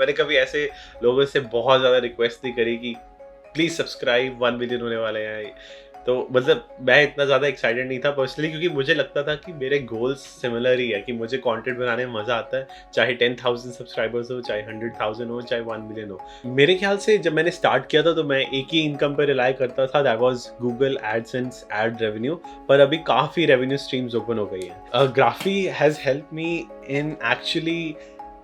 मैंने कभी ऐसे लोगों से बहुत ज़्यादा रिक्वेस्ट नहीं करी कि प्लीज़ सब्सक्राइब 1 मिलियन होने वाले हैं। तो मतलब मैं इतना ज़्यादा एक्साइटेड नहीं था पर्सनली, क्योंकि मुझे लगता था कि मेरे गोल्स सिमिलर ही है, कि मुझे कंटेंट बनाने में मज़ा आता है, चाहे 10,000 सब्सक्राइबर्स हो, चाहे 100,000 हो, चाहे 1 मिलियन हो। मेरे ख्याल से जब मैंने स्टार्ट किया था तो मैं एक ही इनकम पर रिलाई करता था, that was Google AdSense ad revenue. पर अभी काफ़ी रेवेन्यू स्ट्रीम्स ओपन हो गई हैं। Graphy has help me in actually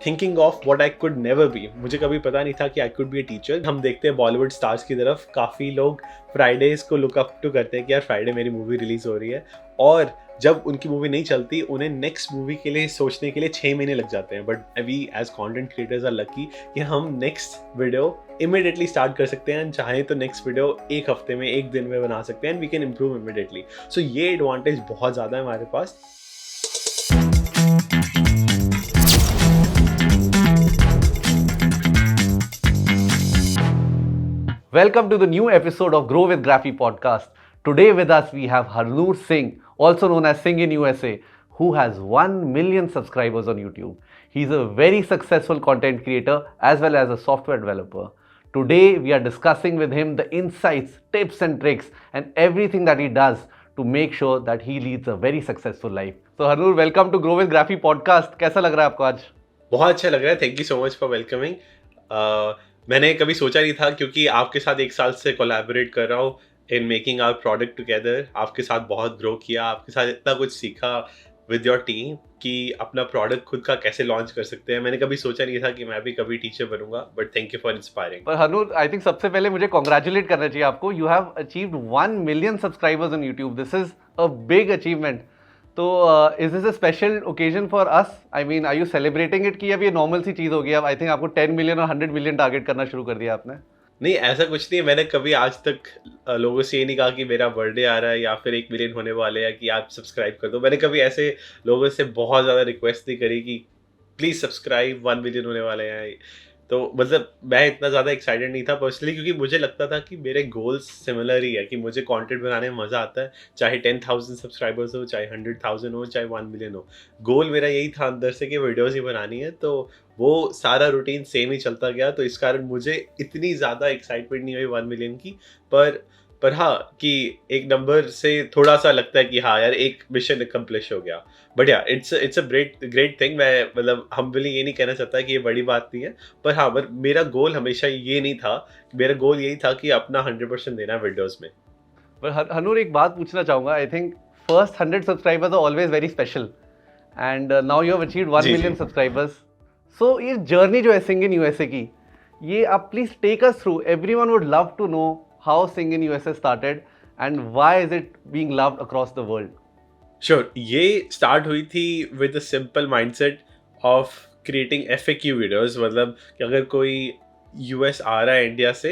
thinking of what I could never be. मुझे कभी पता नहीं था कि I could be a teacher. हम देखते हैं बॉलीवुड स्टार्स की तरफ, काफ़ी लोग फ्राइडेज को लुक अप टू करते हैं कि यार फ्राइडे मेरी मूवी रिलीज हो रही है, और जब उनकी मूवी नहीं चलती उन्हें नेक्स्ट मूवी के लिए सोचने के लिए 6 महीने लग जाते हैं। But we as content creators are lucky कि हम नेक्स्ट वीडियो इमिडिएटली स्टार्ट कर सकते हैं, चाहे तो नेक्स्ट वीडियो एक हफ्ते में, एक दिन में बना सकते हैं, and we can improve immediately. So ये एडवांटेज बहुत ज़्यादा है हमारे पास। Welcome to the new episode of Grow with Graphy podcast. Today with us we have Harnoor Singh, also known as Singh in USA, who has 1 million subscribers on YouTube. He's a very successful content creator as well as a software developer. Today we are discussing with him the insights, tips and tricks and everything that he does to make sure that he leads a very successful life. So Harnoor, welcome to Grow with Graphy podcast. कैसा लग रहा है आपको आज? बहुत अच्छा लग रहा है, thank you so much for welcoming. मैंने कभी सोचा नहीं था, क्योंकि आपके साथ एक साल से कोलैबोरेट कर रहा हूँ in making our product together. आपके साथ बहुत ग्रो किया, आपके साथ इतना कुछ सीखा विद योर टीम कि अपना प्रोडक्ट खुद का कैसे लॉन्च कर सकते हैं। मैंने कभी सोचा नहीं था कि मैं भी कभी टीचर बनूंगा, but thank you for inspiring. पर हनूर, आई थिंक सबसे पहले मुझे कॉन्ग्रेचुलेट करना चाहिए आपको। You have achieved 1 million subscribers on YouTube. This is a big achievement. तो is this a special occasion for us? I mean, are you celebrating it कि अब ये नॉर्मल सी चीज़ हो गई? अब आई थिंक आपको 10 मिलियन और 100 मिलियन टारगेट करना शुरू कर दिया आपने। नहीं, ऐसा कुछ नहीं है। मैंने कभी आज तक लोगों से ये नहीं कहा कि मेरा बर्थडे आ रहा है या फिर 1 मिलियन होने वाले हैं कि आप सब्सक्राइब कर दो। मैंने कभी ऐसे लोगों से बहुत ज़्यादा रिक्वेस्ट नहीं करी कि प्लीज़ सब्सक्राइब 1 मिलियन होने वाले हैं। तो मतलब मैं इतना ज़्यादा एक्साइटेड नहीं था पर्सनली, क्योंकि मुझे लगता था कि मेरे गोल्स सिमिलर ही है, कि मुझे कंटेंट बनाने में मज़ा आता है, चाहे 10,000 सब्सक्राइबर्स हो, चाहे 100,000 हो, चाहे 1 मिलियन हो। गोल मेरा यही था अंदर से कि वीडियोज़ ही बनानी है, तो वो सारा रूटीन सेम ही चलता गया। तो इस कारण मुझे इतनी ज़्यादा एक्साइटमेंट नहीं हुई 1 मिलियन की। पर हाँ, कि एक नंबर से थोड़ा-सा लगता है कि हाँ यार, एक मिशन अकम्प्लिश हो गया। बट या इट्स अ ग्रेट थिंग। मैं मतलब हम्बली ये नहीं कहना चाहता कि ये बड़ी बात नहीं है। पर हाँ, मेरा गोल हमेशा ये नहीं था। मेरा गोल यही था कि अपना 100% देना है वीडियोज़ में। पर हनूर, एक बात पूछना चाहूँगा। I think first 100 subscribers are always very special and now you have achieved 1 जी, मिलियन जी। सब्सक्राइबर्स। सो ये जर्नी जो है सिंग इन यूएसए की, ये आप please take us through. Everyone would love to know how sing in USA started and why is it being loved across the world. Sure, ये start हुई थी with a simple mindset of creating FAQ videos. मतलब कि अगर कोई US आ रहा है India से,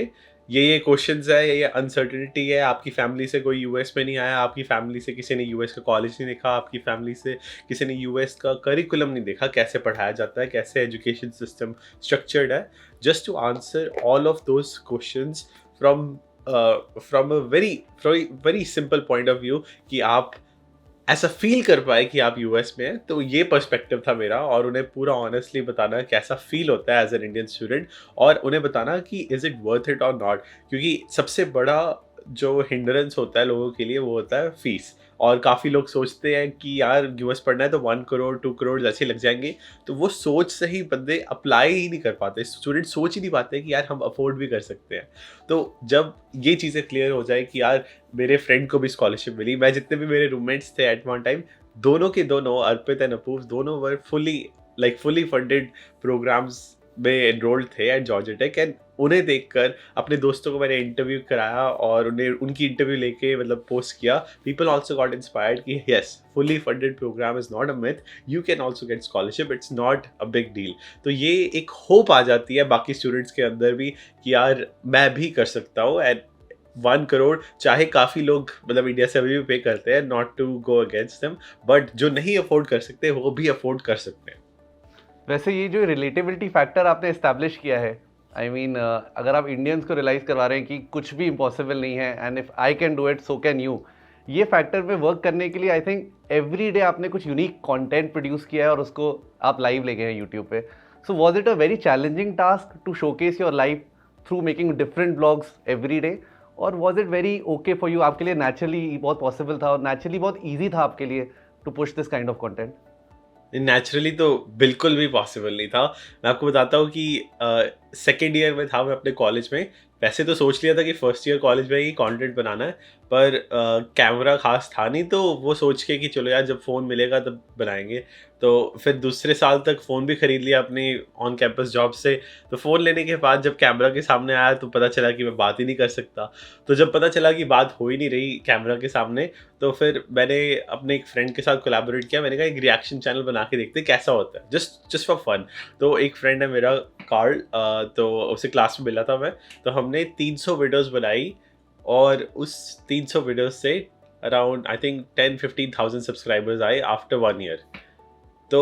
ये क्वेश्चंस है, ये अनसर्टेनिटी है, आपकी फैमिली से कोई यूएस में नहीं आया, आपकी फैमिली से किसी ने यूएस का कॉलेज नहीं देखा, आपकी फैमिली से किसी ने यूएस का करिकुलम नहीं देखा, कैसे पढ़ाया जाता है, कैसे एजुकेशन सिस्टम स्ट्रक्चर्ड है, just to answer all of those questions from a very simple point of view, कि आप ऐसा फील कर पाए कि आप यूएस में हैं। तो ये पर्सपेक्टिव था मेरा, और उन्हें पूरा ऑनेस्टली बताना कैसा फील होता है एज एन इंडियन स्टूडेंट, और उन्हें बताना कि इज़ इट वर्थ इट और नॉट। क्योंकि सबसे बड़ा जो हिंड्रेंस होता है लोगों के लिए, वो होता है फीस। और काफ़ी लोग सोचते हैं कि यार यूएस पढ़ना है तो 1 करोड़ 2 करोड़ ऐसे लग जाएंगे। तो वो सोच से ही बंदे अप्लाई ही नहीं कर पाते, स्टूडेंट सोच ही नहीं पाते कि यार हम अफोर्ड भी कर सकते हैं। तो जब ये चीज़ें क्लियर हो जाए कि यार मेरे फ्रेंड को भी स्कॉलरशिप मिली, मैं जितने भी मेरे रूममेट्स थे एट वन टाइम, दोनों के दोनों, अर्पित एंड अपूर्व, दोनों वर फुली फंडेड प्रोग्राम्स में एनरोल्ड थे एट जॉर्जिया टेक। एंड उन्हें देखकर अपने दोस्तों को मैंने इंटरव्यू कराया और उन्हें उनकी इंटरव्यू लेके मतलब पोस्ट किया। पीपल ऑल्सो गॉट इंस्पायर्ड कि yes, fully funded program is not a myth, you can also get scholarship, it's not a big deal. तो ये एक होप आ जाती है बाकी स्टूडेंट्स के अंदर भी कि यार मैं भी कर सकता हूँ। एंड 1 करोड़ चाहे काफ़ी लोग मतलब इंडिया से अभी भी पे करते हैं, not to go against them, but जो नहीं अफोर्ड कर सकते वो भी अफोर्ड कर सकते हैं। वैसे ये जो रिलेटेबिलिटी फैक्टर आपने इस्टेब्लिश किया है, आई मीन, अगर आप इंडियंस को रियलाइज़ करवा रहे हैं कि कुछ भी इम्पॉसिबल नहीं है and if I can do it so can you, ये फैक्टर पे वर्क करने के लिए आई थिंक एवरी डे आपने कुछ यूनिक कंटेंट प्रोड्यूस किया है और उसको आप लाइव ले गए हैं यूट्यूब पे। So was it a very challenging task to showcase your life through making different vlogs every day, or was it very okay for you? आपके लिए naturally बहुत possible था और naturally बहुत easy था आपके लिए to push this kind of content? Naturally तो बिल्कुल भी पॉसिबल नहीं था। मैं आपको बताता हूँ कि सेकंड ईयर में था मैं अपने कॉलेज में। वैसे तो सोच लिया था कि फर्स्ट ईयर कॉलेज में ही कंटेंट बनाना है, पर कैमरा खास था नहीं, तो वो सोच के कि चलो यार जब फ़ोन मिलेगा तब बनाएंगे। तो फिर दूसरे साल तक फ़ोन भी ख़रीद लिया अपनी ऑन कैंपस जॉब से। तो फ़ोन लेने के बाद जब कैमरा के सामने आया तो पता चला कि मैं बात ही नहीं कर सकता। तो जब पता चला कि बात हो ही नहीं रही कैमरा के सामने, तो फिर मैंने अपने एक फ्रेंड के साथ कोलैबोरेट किया। मैंने कहा एक रिएक्शन चैनल बना के देखते हैं कैसा होता है, जस्ट फॉर फन। तो एक फ्रेंड है मेरा कार्ल, तो उसे क्लास में मिला था मैं। तो हमने 300 वीडियोज़ बनाई और उस 300 वीडियोज़ से अराउंड आई थिंक 10-15,000 सब्सक्राइबर्स आए आफ्टर 1 ईयर। तो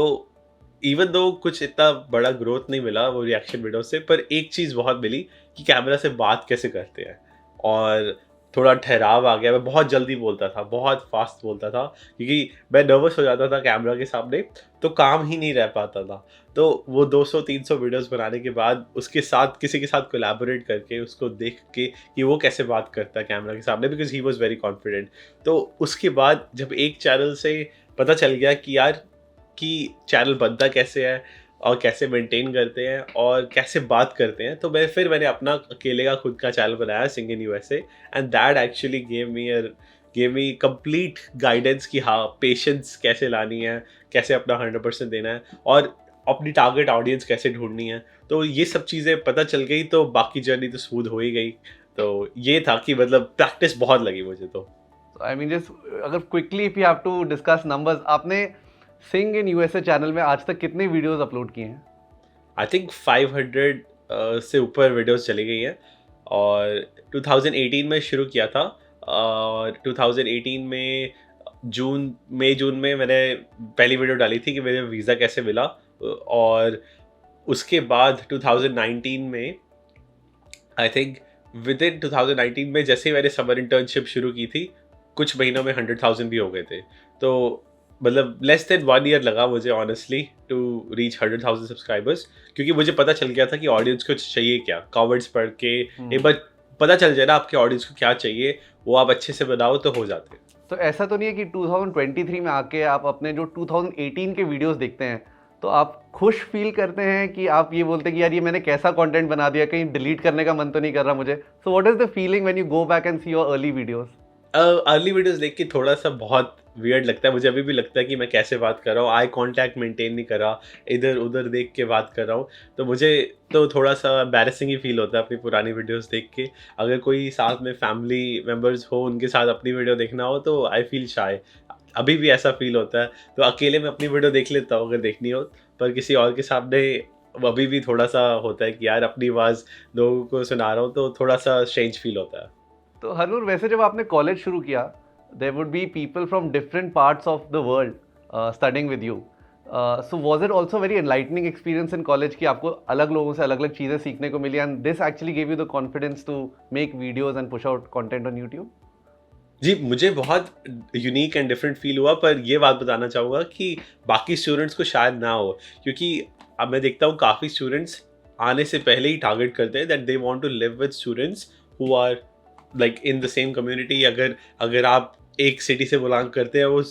इवन दो कुछ इतना बड़ा ग्रोथ नहीं मिला वो रिएक्शन वीडियो से, पर एक चीज़ बहुत मिली कि कैमरा से बात कैसे करते हैं। और थोड़ा ठहराव आ गया। मैं बहुत जल्दी बोलता था, बहुत फास्ट बोलता था, क्योंकि मैं नर्वस हो जाता था कैमरा के सामने, तो काम ही नहीं रह पाता था। तो वो 200-300 वीडियोस बनाने के बाद उसके साथ किसी के साथ कोलैबोरेट करके उसको देख के कि वो कैसे बात करता है कैमरा के सामने, because he was very confident. तो उसके बाद जब एक चैनल से पता चल गया कि यार कि चैनल बनता कैसे है और कैसे मेंटेन करते हैं और कैसे बात करते हैं, तो मैंने अपना अकेले का खुद का चैनल बनाया, sing in USA, and that actually gave me complete guidance कि हाँ पेशेंस कैसे लानी है, कैसे अपना 100% देना है और अपनी टारगेट ऑडियंस कैसे ढूंढनी है। तो ये सब चीज़ें पता चल गई तो बाकी जर्नी तो स्मूथ हो ही गई। तो ये था कि मतलब प्रैक्टिस बहुत लगी मुझे। तो आई मीन जस्ट अगर quickly if you have to discuss numbers, आपने सिंग इन यूएसए चैनल में आज तक कितने वीडियोस अपलोड किए हैं? आई थिंक 500 से ऊपर वीडियोस चली गई हैं और 2018 में शुरू किया था और 2018 में जून में मैंने पहली वीडियो डाली थी कि मेरे वीज़ा कैसे मिला। और उसके बाद 2019 में आई थिंक विद इन 2019 में जैसे ही मैंने समर इंटर्नशिप शुरू की थी, कुछ महीनों में 100,000 भी हो गए थे। तो मतलब लेस देन 1 ईयर लगा मुझे ऑनेस्टली टू रीच 100,000 सब्सक्राइबर्स, क्योंकि मुझे पता चल गया था कि ऑडियंस को चाहिए क्या। कमेंट्स पढ़ के एक बार पता चल जाए ना आपके ऑडियंस को क्या चाहिए, वो आप अच्छे से बनाओ तो हो जाते हैं। तो ऐसा तो नहीं है कि 2023 में आके आप अपने जो 2018 के वीडियोस देखते हैं तो आप खुश फील करते हैं कि आप ये बोलते हैं कि यार ये मैंने कैसा कंटेंट बना दिया, कहीं डिलीट करने का मन तो नहीं कर रहा मुझे? So what is the feeling when you go back and see your early videos? Early videos देख के थोड़ा सा बहुत वियर्ड लगता है मुझे। अभी भी लगता है कि मैं कैसे बात कर रहा हूँ, आई कांटेक्ट मेंटेन नहीं कर रहा, इधर उधर देख के बात कर रहा हूँ। तो मुझे तो थोड़ा सा एम्बैरेसिंग ही फील होता है अपनी पुरानी वीडियोस देख के। अगर कोई साथ में फैमिली मेम्बर्स हो, उनके साथ अपनी वीडियो देखना हो तो आई फील शाय। अभी भी ऐसा फील होता है। तो अकेले में अपनी वीडियो देख लेता हूँ अगर देखनी हो, पर किसी और के सामने अभी भी थोड़ा सा होता है कि यार अपनी आवाज़ लोगों को सुना रहा हूँ, तो थोड़ा सा स्ट्रेंज फील होता है। तो हरनूर, वैसे जब आपने कॉलेज शुरू किया, there would be people from different parts of the world studying with you. So was it also very enlightening experience in college कि आपको अलग लोगों से अलग अलग चीज़ें सीखने को मिली, and this actually give you the confidence to make videos and push out content on YouTube? जी, मुझे बहुत यूनिक एंड डिफरेंट फील हुआ, पर ये बात बताना चाहूँगा कि बाकी स्टूडेंट्स को शायद ना हो, क्योंकि अब मैं देखता हूँ काफ़ी स्टूडेंट्स आने से पहले ही टारगेट करते हैं that they want to live with students who are like in the same community. अगर आप एक सिटी से बिलोंग करते हैं, वो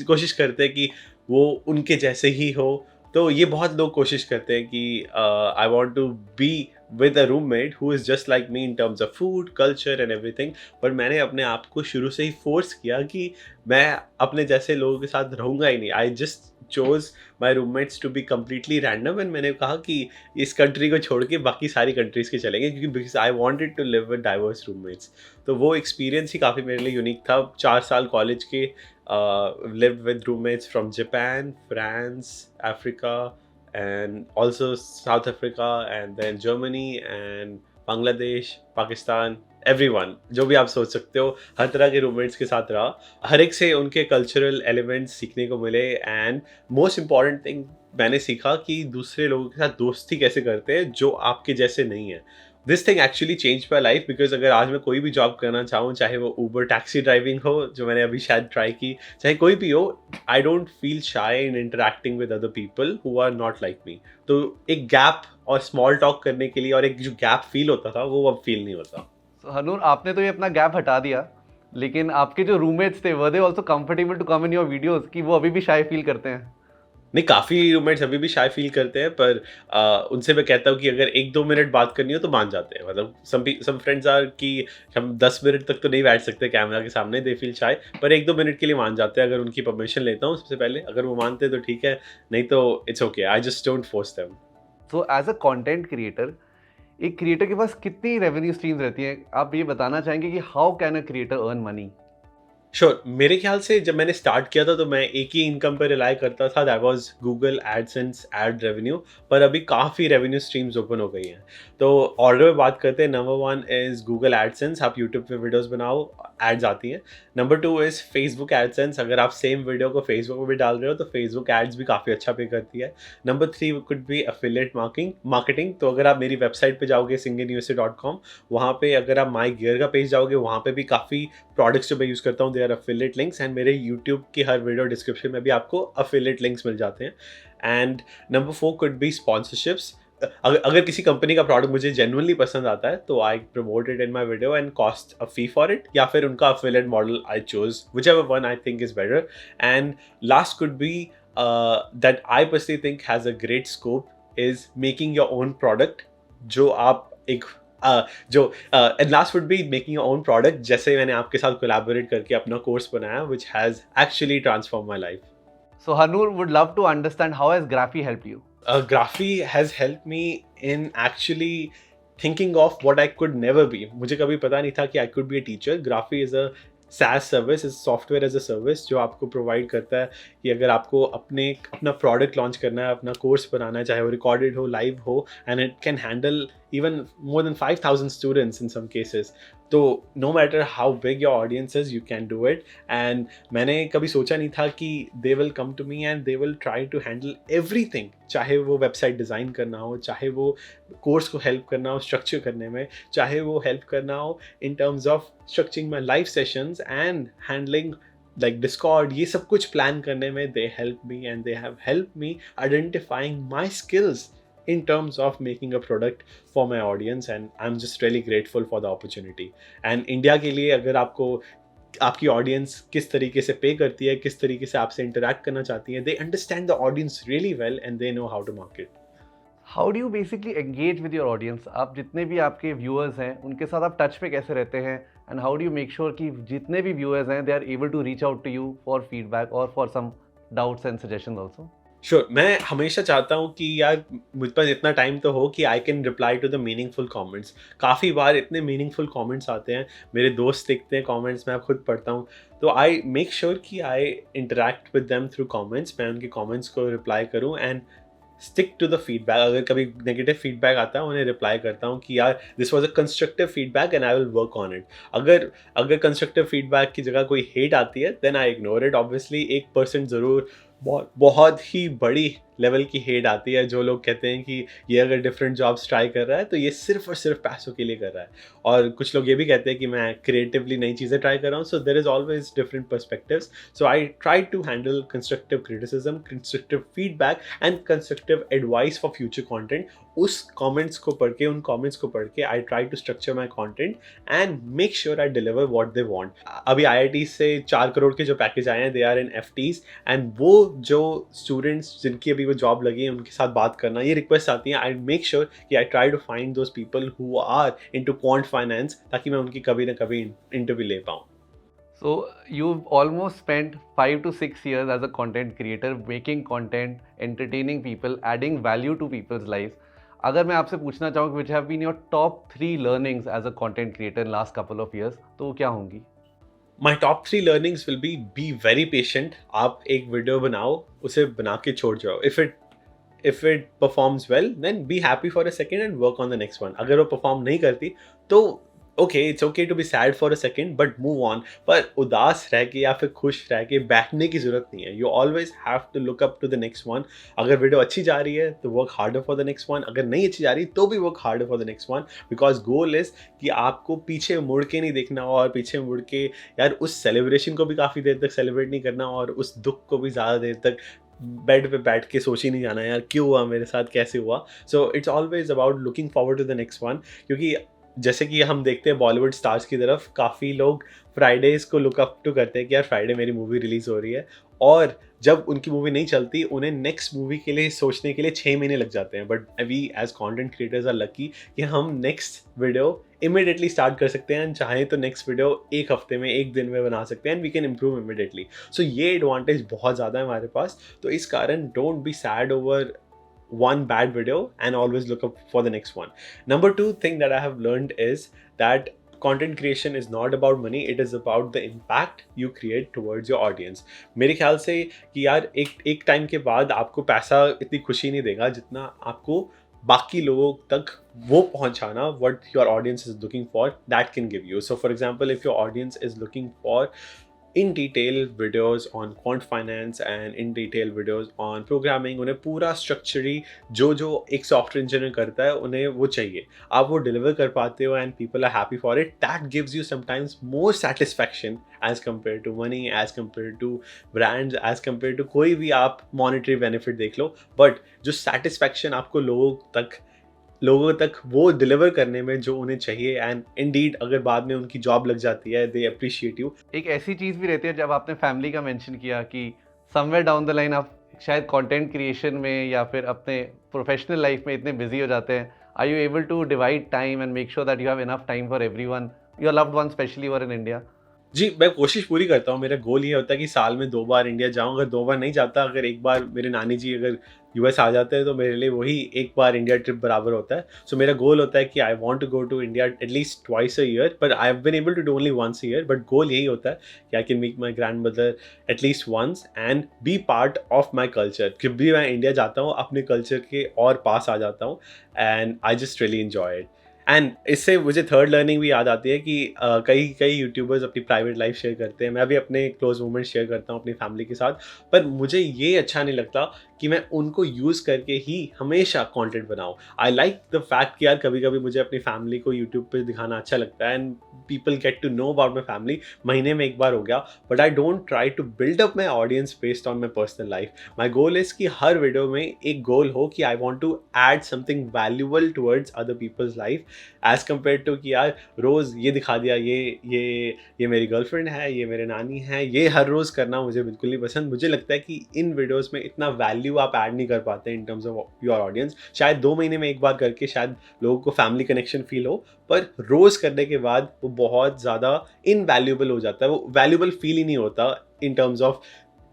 कोशिश करते हैं कि वो उनके जैसे ही हो। तो ये बहुत लोग कोशिश करते हैं कि I want to be with a roommate who is just like me in terms of food, culture and everything। पर मैंने अपने आप को शुरू से ही फोर्स किया कि मैं अपने जैसे लोगों के साथ रहूँगा ही नहीं। I just chose my roommates to be completely random, and मैंने कहा कि इस कंट्री को छोड़ के बाकी सारी कंट्रीज़ के चलेंगे, क्योंकि because I wanted to live with diverse roommates। तो वो एक्सपीरियंस ही काफ़ी मेरे लिए यूनिक था। 4 साल कॉलेज के lived with roommates from Japan, France, Africa, and also South Africa, and then Germany and Bangladesh, Pakistan, everyone, जो भी आप सोच सकते हो, हर तरह के रूममेट्स के साथ रहा। हर एक से उनके कल्चरल एलिमेंट्स सीखने को मिले, एंड मोस्ट इम्पॉर्टेंट थिंग मैंने सीखा कि दूसरे लोगों के साथ दोस्ती कैसे करते हैं जो आपके जैसे नहीं है। This thing actually change my life because अगर आज मैं कोई भी जॉब करना चाहूँ, चाहे वो ऊबर टैक्सी ड्राइविंग हो जो मैंने अभी शायद ट्राई की, चाहे कोई भी हो, आई don't feel shy in interacting with other people who are not like me. तो एक गैप और स्मॉल टॉक करने के लिए और एक जो गैप फील होता था वो अब फील नहीं होता. हनूर, आपने तो ये अपना गैप हटा दिया, लेकिन आपके जो रूममेट्स थे were they also comfortable to come in your videos कि वो अभी भी शाय फील करते हैं? नहीं, काफ़ी रूममेट्स अभी भी शाय फील करते हैं, पर उनसे मैं कहता हूँ कि अगर 1-2 मिनट बात करनी हो तो मान जाते हैं. मतलब सम फ्रेंड्स आर कि हम 10 मिनट तक तो नहीं बैठ सकते कैमरा के सामने, दे फील शाय, पर 1-2 मिनट के लिए मान जाते हैं अगर उनकी परमिशन लेता हूँ सबसे पहले. अगर वो मानते हैं तो ठीक है, नहीं तो it's okay, I just don't force them. So as a content creator, एक क्रिएटर के पास कितनी रेवेन्यू स्ट्रीम्स रहती हैं? आप ये बताना चाहेंगे कि how can a creator earn money? Sure. मेरे ख्याल से जब मैंने स्टार्ट किया था तो मैं एक ही इनकम पर रिलाई करता था, that was Google AdSense ad revenue. पर अभी काफ़ी रेवेन्यू स्ट्रीम्स ओपन हो गई हैं. तो ऑर्डर में बात करते हैं. नंबर 1 इज़ गूगल एडसेंस, आप यूट्यूब पे वीडियोस बनाओ, एड्स आती हैं. नंबर 2 इज़ फेसबुक एडसेंस, अगर आप सेम वीडियो को फेसबुक पर भी डाल रहे हो तो फेसबुक एड्स भी काफ़ी अच्छा पे करती है. Number 3 could be affiliate marketing. तो अगर आप मेरी वेबसाइट पे जाओगे singinusa.com, वहाँ पे अगर आप माई गियर का पेज जाओगे, वहाँ पे भी काफ़ी प्रोडक्ट्स जो मैं यूज़ करता हूँ they are affiliate links, and मेरे यूट्यूब की हर वीडियो डिस्क्रिप्शन में भी आपको अफिलिएट लिंक्स मिल जाते हैं. And number 4 could be sponsorships. अगर किसी कंपनी का प्रोडक्ट मुझे जेन्युइनली पसंद आता है तो आई promote it in my video and cost a fee for it, या फिर उनका affiliate model I choose, whichever one I think is better. And last could be that I personally think has a great scope is making your own product, जो आप एक and last would be making your own product, जैसे मैंने आपके साथ collaborate करके अपना course बनाया which has actually transform my life. So Hanur would love to understand how has Graphy helped you? Graphy has helped me in actually thinking of what I could never be. मुझे कभी पता नहीं था कि I could be a teacher. Graphy is a SaaS service, is software as a service, जो आपको provide करता है कि अगर आपको अपना प्रोडक्ट लॉन्च करना है, अपना कोर्स बनाना है, चाहे वो रिकॉर्डेड हो, लाइव हो, and it can handle even more than 5,000 students in some cases. तो no matter how big your audience is, you can do it. And मैंने कभी सोचा नहीं था कि they will come to me and they will try to handle everything. चाहे वो website design करना हो, चाहे वो कोर्स को हेल्प करना हो स्ट्रक्चर करने में, चाहे वो हेल्प करना हो in terms of structuring my live sessions and handling like Discord, ये सब कुछ प्लान करने में they help me and they have helped me identifying my skills in terms of making a product for my audience, and I'm just really grateful for the opportunity. And India के लिए अगर आपको आपकी audience किस तरीके से पे करती है, किस तरीके से आपसे इंटरैक्ट करना चाहती है, they understand the audience really well and they know how to market. How do you basically engage with your audience? आप जितने भी आपके viewers हैं उनके साथ आप टच पे कैसे रहते हैं, and how do you make sure कि जितने भी viewers हैं they are able to reach out to you for feedback or for some doubts and suggestions also? Sure. मैं हमेशा चाहता हूँ कि यार मुझ पास इतना टाइम तो हो कि I can reply to the meaningful comments. काफ़ी बार इतने मीनिंगफुल कमेंट्स आते हैं, मेरे दोस्त देखते हैं कमेंट्स, मैं खुद पढ़ता हूँ, तो आई मेक श्योर कि I interact with them through comments. मैं उनके कमेंट्स को रिप्लाई करूँ and stick to the feedback. अगर कभी नेगेटिव फीडबैक आता है उन्हें रिप्लाई करता हूँ कि यार this was a constructive feedback and I will work on it. अगर कंस्ट्रक्टिव फीडबैक की जगह कोई हेट आती है then I ignore it. Obviously 1% ज़रूर बहुत ही बड़ी लेवल की हेट आती है, जो लोग कहते हैं कि ये अगर डिफरेंट जॉब्स ट्राई कर रहा है तो ये सिर्फ और सिर्फ पैसों के लिए कर रहा है, और कुछ लोग ये भी कहते हैं कि मैं क्रिएटिवली नई चीज़ें ट्राई कर रहा हूँ. So there is always different perspectives. So I try to handle constructive criticism, constructive feedback and constructive advice for future content. उस कॉमेंट्स को पढ़ के, उन कॉमेंट्स को पढ़ के I try to structure my content and make sure I deliver what they want. अभी IIT से 4 करोड़ के जो पैकेज आए हैं they are in FTs, and वो जो स्टूडेंट्स जिनकी अभी वो जॉब लगी है उनके साथ बात करना, ये रिक्वेस्ट आती हैं. आई मेक श्योर कि I try to find those people who are into quant finance, ताकि मैं उनकी कभी ना कभी इंटरव्यू ले पाऊँ. So you've almost spent 5 to 6 years as a content creator, making content, entertaining people, adding value to people's lives. अगर मैं आपसे पूछना चाहूँ which have been your top 3 learnings as a content creator in last couple of years, तो वो क्या होंगी? My top 3 learnings will be very patient. आप एक वीडियो बनाओ, उसे बना के छोड़ जाओ. If it performs well, then be happy for a second and work on the next one. अगर वो परफॉर्म नहीं करती तो okay it's okay to be sad for a second but move on. पर उदास रह के या फिर खुश रह के बैठने की जरूरत नहीं है। You always have to look up to the next one. अगर वीडियो अच्छी जा रही है तो work harder for the next one, अगर नहीं अच्छी जा रही तो भी work harder for the next one. Because goal is कि आपको पीछे मुड़ के नहीं देखना और पीछे मुड़ के यार उस सेलिब्रेशन को भी काफ़ी देर तक सेलिब्रेट नहीं करना और उस दुख को भी ज़्यादा देर तक बेड पे बैठ के सोच ही नहीं जाना यार क्यों हुआ मेरे साथ, कैसे हुआ। So it's always about looking forward to the next one. क्योंकि जैसे कि हम देखते हैं बॉलीवुड स्टार्स की तरफ काफ़ी लोग फ्राइडेज को लुक अप टू करते हैं कि यार फ्राइडे मेरी मूवी रिलीज़ हो रही है, और जब उनकी मूवी नहीं चलती उन्हें नेक्स्ट मूवी के लिए सोचने के लिए 6 महीने लग जाते हैं। But we as content creators are lucky कि हम नेक्स्ट वीडियो इमिडिएटली स्टार्ट कर सकते हैं, चाहे तो नेक्स्ट वीडियो एक हफ्ते में एक दिन में बना सकते हैं and we can improve immediately. So ये एडवांटेज बहुत ज़्यादा है हमारे पास। तो इस कारण don't be sad over one bad video and always look up for the next one. Number two thing that I have learned is that content creation is not about money, it is about the impact you create towards your audience. मेरे ख्याल से कि यार एक time के बाद आपको पैसा इतनी खुशी नहीं देगा जितना आपको बाकी लोगों तक वो पहुंचाना what your audience is looking for that can give you. So for example, if your audience is looking for in detail videos on quant finance and in detail videos on programming, उन्हें पूरा स्ट्रक्चरी जो एक software engineer करता है उन्हें वो चाहिए, आप वो डिलीवर कर पाते हो and people are happy for it, that gives you sometimes more satisfaction as compare to money, as compare to brands, as compare to कोई भी आप मॉनेटरी बेनिफिट देख लो। बट जो सेटिस्फैक्शन आपको लोगों तक वो डिलीवर करने में जो उन्हें चाहिए, एंड इंडीड अगर बाद में उनकी जॉब लग जाती है दे अप्रिशिएट यू। एक ऐसी चीज़ भी रहती है, जब आपने फैमिली का मेंशन किया कि समवेयर डाउन द लाइन आप शायद कंटेंट क्रिएशन में या फिर अपने प्रोफेशनल लाइफ में इतने बिजी हो जाते हैं, are you able to divide time and make sure that you have enough time for everyone, your loved one specially were in India? जी, मैं कोशिश पूरी करता हूँ। मेरा गोल ये होता है कि साल में 2 बार इंडिया जाऊँ। अगर 2 बार नहीं जाता, अगर एक बार मेरे नानी जी अगर यूएस आ जाते हैं तो मेरे लिए वही एक बार इंडिया ट्रिप बराबर होता है। सो मेरा गोल होता है कि I want to go to India at least twice a year, but I have been able to do only once a year. But goal यही होता है कि I can meet my grandmother at least once and be part of my culture. जब भी मैं India जाता हूँ अपने कल्चर के और पास आ जाता हूँ and I just really enjoy it. And इससे मुझे थर्ड लर्निंग भी याद आती है कि कई यूट्यूबर्स अपनी प्राइवेट लाइफ शेयर करते हैं, मैं भी अपने क्लोज मोमेंट शेयर करता हूँ अपनी फैमिली के साथ। पर मुझे ये अच्छा नहीं लगता कि मैं उनको यूज़ करके ही हमेशा कंटेंट बनाऊँ। आई लाइक द फैक्ट कि यार कभी कभी मुझे अपनी फैमिली को यूट्यूब पे दिखाना अच्छा लगता है and people get to know about my family, महीने में एक बार हो गया। But I don't try to build up my audience based on my personal life. My goal is कि हर वीडियो में एक गोल हो कि I want to add something valuable towards other people's life, as compare to कि यार रोज़ ये दिखा दिया, ये मेरी गर्लफ्रेंड है, ये मेरे नानी है, ये हर रोज़ करना मुझे बिल्कुल नहीं पसंद। मुझे लगता है कि इन वीडियोज़ में इतना वैल्यू आप ऐड नहीं कर पाते इन टर्म्स ऑफ योर ऑडियंस। शायद 2 महीने में एक बार करके शायद लोगों को फैमिली कनेक्शन फील हो, पर रोज़ करने के बाद वो बहुत ज़्यादा इनवैल्यूएबल हो जाता है, वो वैल्यूएबल फील ही नहीं होता इन टर्म्स ऑफ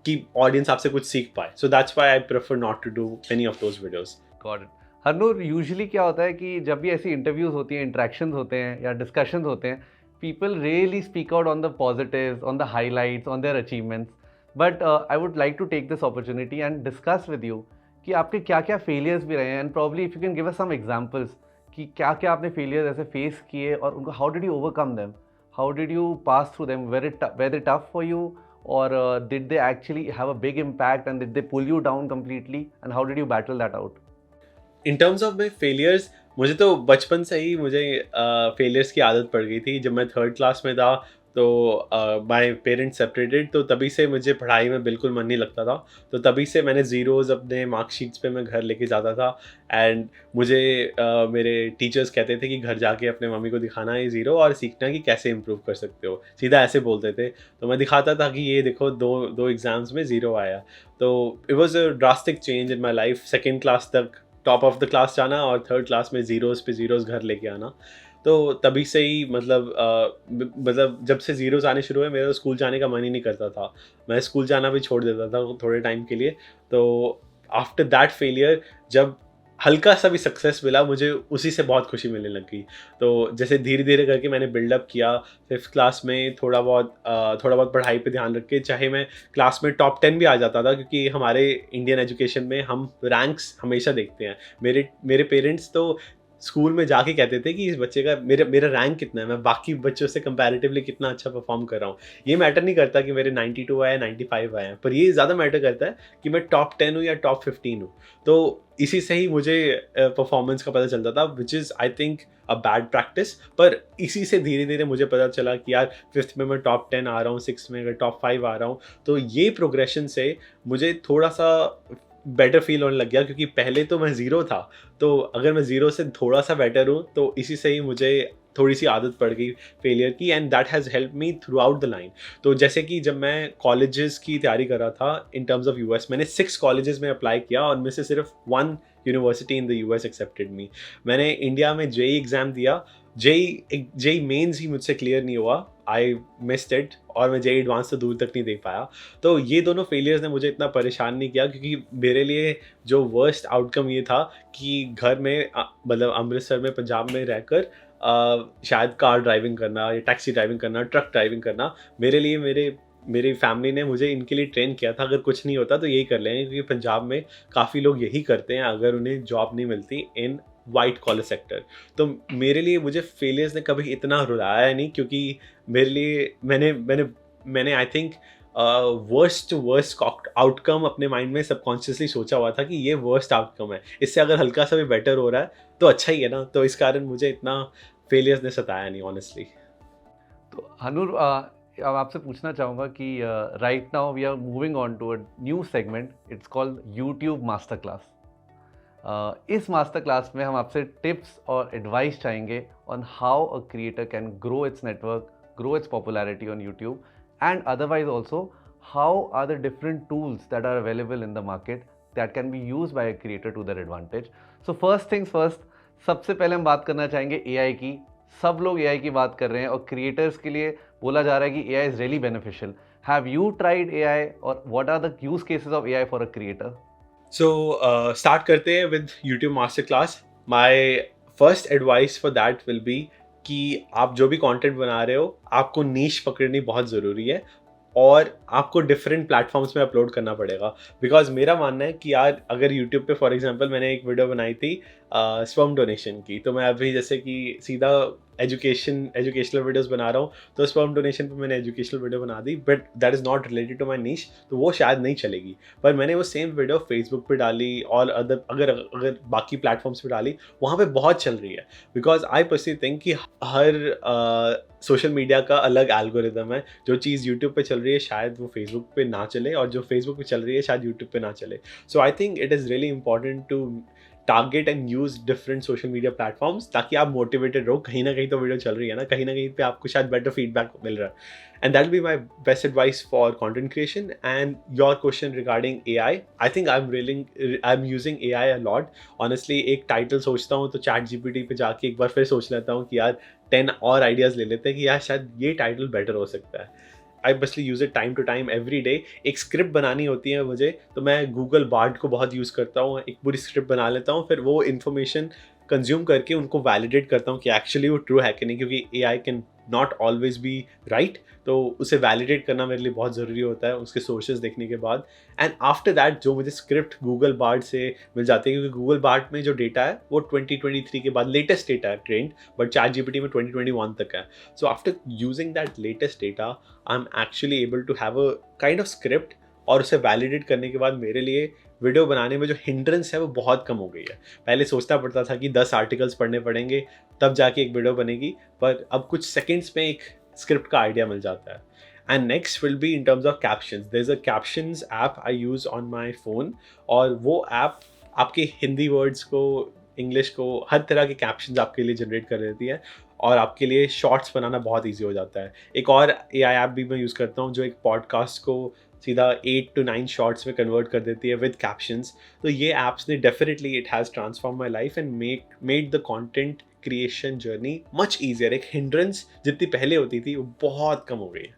कि ऑडियंस आपसे कुछ सीख पाए। So that's why I prefer not to do any of those videos. Got it. Harnoor, usually क्या होता है कि जब भी ऐसी इंटरव्यूज होती हैं, इंटरेक्शंस होते हैं या डिस्कशंस होते हैं, people really speak out on the positives, on the highlights, on their achievements. But I would like to take this opportunity and discuss with you कि आपके क्या क्या failures भी रहे हैं, and probably if you can give us some examples कि क्या क्या आपने failures ऐसे face किए और उनको how did you overcome them? How did you pass through them? Were they tough for you, or did they actually have a big impact and did they pull you down completely, and how did you battle that out? In terms of my failures, मुझे तो बचपन से ही मुझे failures की आदत पड़ गई थी। जब मैं 3rd क्लास में था तो माय पेरेंट्स सेपरेटेड, तो तभी से मुझे पढ़ाई में बिल्कुल मन नहीं लगता था। तो तभी से मैंने ज़ीरोज़ अपने मार्कशीट्स पे मैं घर लेके जाता था एंड मुझे मेरे टीचर्स कहते थे कि घर जाके अपने मम्मी को दिखाना ये ज़ीरो और सीखना कि कैसे इम्प्रूव कर सकते हो, सीधा ऐसे बोलते थे। तो मैं दिखाता था कि ये देखो दो एग्ज़ाम्स में ज़ीरो आया। तो it was a drastic change in my life. 2nd class तक टॉप ऑफ द क्लास जाना और 3rd क्लास में ज़ीरोज़ पे ज़ीरोज़ घर लेके आना। तो तभी से ही मतलब जब से ज़ीरोज़ आने शुरू हुए मेरा तो स्कूल जाने का मन ही नहीं करता था। मैं स्कूल जाना भी छोड़ देता था थोड़े टाइम के लिए। तो आफ्टर दैट फेलियर जब हल्का सा भी सक्सेस मिला मुझे उसी से बहुत खुशी मिलने लग गई। तो जैसे धीरे धीरे करके मैंने बिल्डअप किया। 5th क्लास में थोड़ा बहुत पढ़ाई पे ध्यान रख के, चाहे मैं क्लास में टॉप 10 भी आ जाता था, क्योंकि हमारे इंडियन एजुकेशन में हम रैंक्स हमेशा देखते हैं। मेरे पेरेंट्स तो स्कूल में जाके कहते थे कि इस बच्चे का मेरा रैंक कितना है, मैं बाकी बच्चों से कंपैरेटिवली कितना अच्छा परफॉर्म कर रहा हूँ। ये मैटर नहीं करता कि मेरे 92 आए 95 आए हैं, पर ये ज़्यादा मैटर करता है कि मैं टॉप 10 हूँ या टॉप 15 हूँ। तो इसी से ही मुझे परफॉर्मेंस का पता चलता था, which is I think a bad practice. पर इसी से धीरे धीरे मुझे पता चला कि यार 5th में मैं टॉप 10 आ रहा हूँ, 6th में अगर टॉप 5 आ रहा हूँ, तो ये प्रोग्रेशन से मुझे थोड़ा सा बेटर फील होने लग गया, क्योंकि पहले तो मैं ज़ीरो था, तो अगर मैं ज़ीरो से थोड़ा सा बेटर हूँ तो इसी से ही मुझे थोड़ी सी आदत पड़ गई फेलियर की, and that has help me through out the line. तो जैसे कि जब मैं कॉलेजेस की तैयारी कर रहा था इन टर्म्स ऑफ यूएस, मैंने 6 कॉलेजेस में अप्लाई किया और उनमें से सिर्फ 1 university in the US accepted मी। मैंने इंडिया में जेई एग्ज़ाम दिया, जेई मेंस ही मुझसे क्लियर नहीं हुआ, आई मिस्ड इट, और मैं जेई एडवांस तो दूर तक नहीं देख पाया। तो ये दोनों फेलियर्स ने मुझे इतना परेशान नहीं किया, क्योंकि मेरे लिए जो वर्स्ट आउटकम ये था कि घर में मतलब अमृतसर में, पंजाब में रहकर शायद कार ड्राइविंग करना या टैक्सी ड्राइविंग करना, ट्रक ड्राइविंग करना, मेरे लिए मेरी फैमिली ने मुझे इनके लिए ट्रेन किया था, अगर कुछ नहीं होता तो यही कर लेंगे, क्योंकि पंजाब में काफ़ी लोग यही करते हैं अगर उन्हें जॉब नहीं मिलती इन वाइट कॉलर सेक्टर। तो मेरे लिए मुझे फेलियर्स ने कभी इतना रुलाया नहीं, क्योंकि मेरे लिए मैंने I think worst to worst outcome अपने माइंड में सबकॉन्शियसली सोचा हुआ था कि ये वर्स्ट आउटकम है, इससे अगर हल्का सा भी बेटर हो रहा है तो अच्छा ही है ना। तो इस कारण मुझे इतना फेलियर्स ने सताया नहीं ऑनेस्टली। तो हनूर, अब आपसे पूछना चाहूँगा कि right now we are moving on to a new segment, it's called YouTube master class. इस मास्टर क्लास में हम आपसे टिप्स और एडवाइस चाहेंगे on how a creator can grow its network, grow its popularity on YouTube, and otherwise also how are the different tools that are available in the market that can be used by a creator to their advantage. So first things first, सबसे पहले हम बात करना चाहेंगे AI की। सब लोग AI की बात कर रहे हैं और क्रिएटर्स के लिए बोला जा रहा है कि AI is really beneficial. Have you tried AI or what are the use cases of AI for a creator? So start करते हैं with YouTube master class. My first advice for that will be कि आप जो भी content बना रहे हो, आपको नीश पकड़नी बहुत ज़रूरी है और आपको डिफरेंट प्लेटफॉर्म्स में अपलोड करना पड़ेगा। बिकॉज मेरा मानना है कि यार अगर यूट्यूब पे फॉर एग्जांपल मैंने एक वीडियो बनाई थी स्पर्म डोनेशन की, तो मैं अभी जैसे कि सीधा एजुकेशनल वीडियोस बना रहा हूँ, तो स्पर्म डोनेशन पे मैंने एजुकेशनल वीडियो बना दी, but that is not related to my niche, तो वो शायद नहीं चलेगी। पर मैंने वो सेम वीडियो फेसबुक पे डाली और अगर बाकी प्लेटफॉर्म्स पे डाली, वहाँ पे बहुत चल रही है। बिकॉज आई पर्सनली थिंक कि हर सोशल मीडिया का अलग एल्गोरिदम है, जो चीज़ यूट्यूब पे चल रही है शायद वो फेसबुक पे ना चले, और जो फेसबुक पे चल रही है शायद यूट्यूब पे ना चले। So I think it is really important to target and use different social media platforms, ताकि आप मोटिवेटेड रहो। कहीं ना कहीं तो वीडियो चल रही है ना, कहीं ना कहीं पे आपको शायद बेटर फीडबैक मिल रहा है। And that be my best advice for content creation. And your question regarding AI, I think I am using AI a lot honestly. एक टाइटल सोचता हूँ तो चैट GPT पे जाके एक बार फिर सोच लेता हूँ कि यार 10 और आइडियाज़ ले लेते हैं कि यार शायद ये टाइटल बेटर हो सकता है। I basically use it time to time every day. एक स्क्रिप्ट बनानी होती है मुझे, तो मैं गूगल बार्ड को बहुत यूज़ करता हूँ, एक पूरी स्क्रिप्ट बना लेता हूँ, फिर वो इन्फॉर्मेशन कंज्यूम करके उनको वैलिडेट करता हूँ कि एक्चुअली वो ट्रू है कि नहीं, क्योंकि AI can not always be right, तो उसे वैलिडेट करना मेरे लिए बहुत ज़रूरी होता है उसके सोर्सेज देखने के बाद। एंड आफ्टर दैट जो मुझे स्क्रिप्ट गूगल बार्ड से मिल जाती है, क्योंकि गूगल बार्ड में जो डेटा है वो 2023 के बाद लेटेस्ट डेटा है ट्रेंड, बट चैट GPT में 2021 तक है। So after using that latest data I am actually able to have a kind of script, और उसे वैलिडेट करने के बाद मेरे लिए वीडियो बनाने में जो हिंड्रेंस है वो बहुत कम हो गई है। पहले सोचना पड़ता था कि 10 आर्टिकल्स पढ़ने पड़ेंगे तब जाके एक वीडियो बनेगी, पर अब कुछ सेकंड्स में एक स्क्रिप्ट का आइडिया मिल जाता है। And next will be in terms of captions. There is a captions app I use on my phone, और वो ऐप आपके हिंदी वर्ड्स को, इंग्लिश को, हर तरह के कैप्शंस आपके लिए जनरेट कर देती है, और आपके लिए शॉर्ट्स बनाना बहुत ईजी हो जाता है। एक और AI ऐप भी मैं यूज़ करता हूँ जो एक पॉडकास्ट को सीधा 8 to 9 शॉर्ट्स में कन्वर्ट कर देती है विद कैप्शंस। तो ये ऐप्स ने definitely it has transform my life and made the content creation journey much easier. एक हिंड्रेंस जितनी पहले होती थी वो बहुत कम हो गई है।